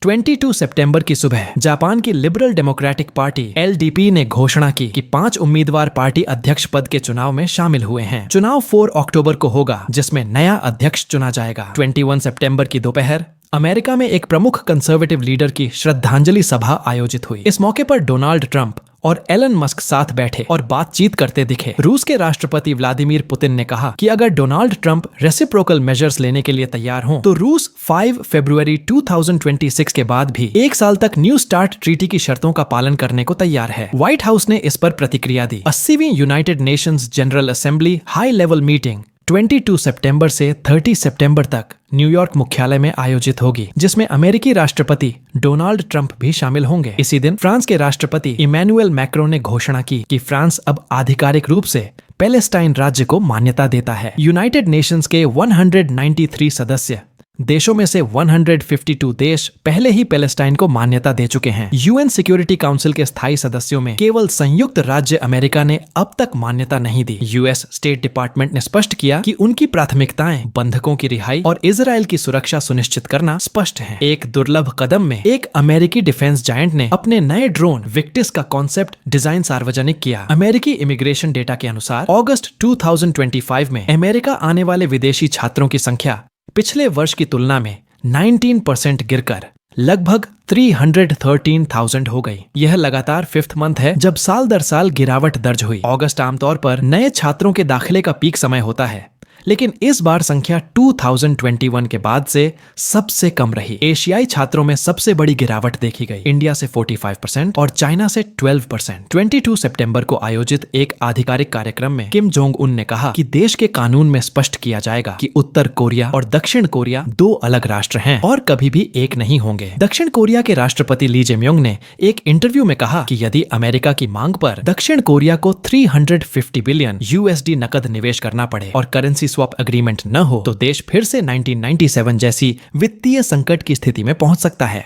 22 सितंबर की सुबह जापान की लिबरल डेमोक्रेटिक पार्टी एलडीपी ने घोषणा की कि 5 उम्मीदवार पार्टी अध्यक्ष पद के चुनाव में शामिल हुए हैं। चुनाव 4 अक्टूबर को होगा, जिसमें नया अध्यक्ष चुना जाएगा। 21 सितंबर की दोपहर अमेरिका में एक प्रमुख कंजर्वेटिव लीडर की श्रद्धांजलि सभा आयोजित हुई। इस मौके पर डोनाल्ड ट्रंप और एलन मस्क साथ बैठे और बातचीत करते दिखे। रूस के राष्ट्रपति व्लादिमीर पुतिन ने कहा कि अगर डोनाल्ड ट्रंप रेसिप्रोकल मेजर्स लेने के लिए तैयार हों, तो रूस 5 फरवरी 2026 के बाद भी 1 साल तक न्यू स्टार्ट ट्रीटी की शर्तों का पालन करने को तैयार है। व्हाइट हाउस ने इस पर प्रतिक्रिया दी। 80वीं United Nations General Assembly high level meeting 22 सितंबर से 30 सितंबर तक न्यूयॉर्क मुख्यालय में आयोजित होगी, जिसमें अमेरिकी राष्ट्रपति डोनाल्ड ट्रंप भी शामिल होंगे। इसी दिन फ्रांस के राष्ट्रपति इमैनुअल मैक्रोन ने घोषणा की कि फ्रांस अब आधिकारिक रूप से पैलेस्टाइन राज्य को मान्यता देता है। यूनाइटेड नेशंस के 193 सदस्य देशों में से 152 देश पहले ही पैलेस्टाइन को मान्यता दे चुके हैं। यूएन सिक्योरिटी काउंसिल के स्थायी सदस्यों में केवल संयुक्त राज्य अमेरिका ने अब तक मान्यता नहीं दी। यूएस स्टेट डिपार्टमेंट ने स्पष्ट किया कि उनकी प्राथमिकताएं बंधकों की रिहाई और इजराइल की सुरक्षा सुनिश्चित करना स्पष्ट है। एक दुर्लभ कदम में एक अमेरिकी डिफेंस जायंट ने अपने नए ड्रोन विक्टिस का कॉन्सेप्ट डिजाइन सार्वजनिक किया। अमेरिकी इमिग्रेशन डेटा के अनुसार अगस्त 2025 में अमेरिका आने वाले विदेशी छात्रों की संख्या पिछले वर्ष की तुलना में 19% गिरकर लगभग 313,000 हो गई। यह लगातार 5th मंथ है जब साल दर साल गिरावट दर्ज हुई। अगस्त आमतौर पर नए छात्रों के दाखिले का पीक समय होता है, लेकिन इस बार संख्या 2021 के बाद से सबसे कम रही। एशियाई छात्रों में सबसे बड़ी गिरावट देखी गई, इंडिया से 45% और चाइना से 12%। 22 सितंबर को आयोजित एक आधिकारिक कार्यक्रम में किम जोंग उन ने कहा कि देश के कानून में स्पष्ट किया जाएगा कि उत्तर कोरिया और दक्षिण कोरिया 2 अलग राष्ट्र हैं और कभी भी एक नहीं होंगे। दक्षिण कोरिया के राष्ट्रपति ली जेम्योंग ने एक इंटरव्यू में कहा कि यदि अमेरिका की मांग पर दक्षिण कोरिया को 350 बिलियन USD नकद निवेश करना पड़े और करेंसी स्वैप एग्रीमेंट न हो, तो देश फिर से 1997 जैसी वित्तीय संकट की स्थिति में पहुंच सकता है।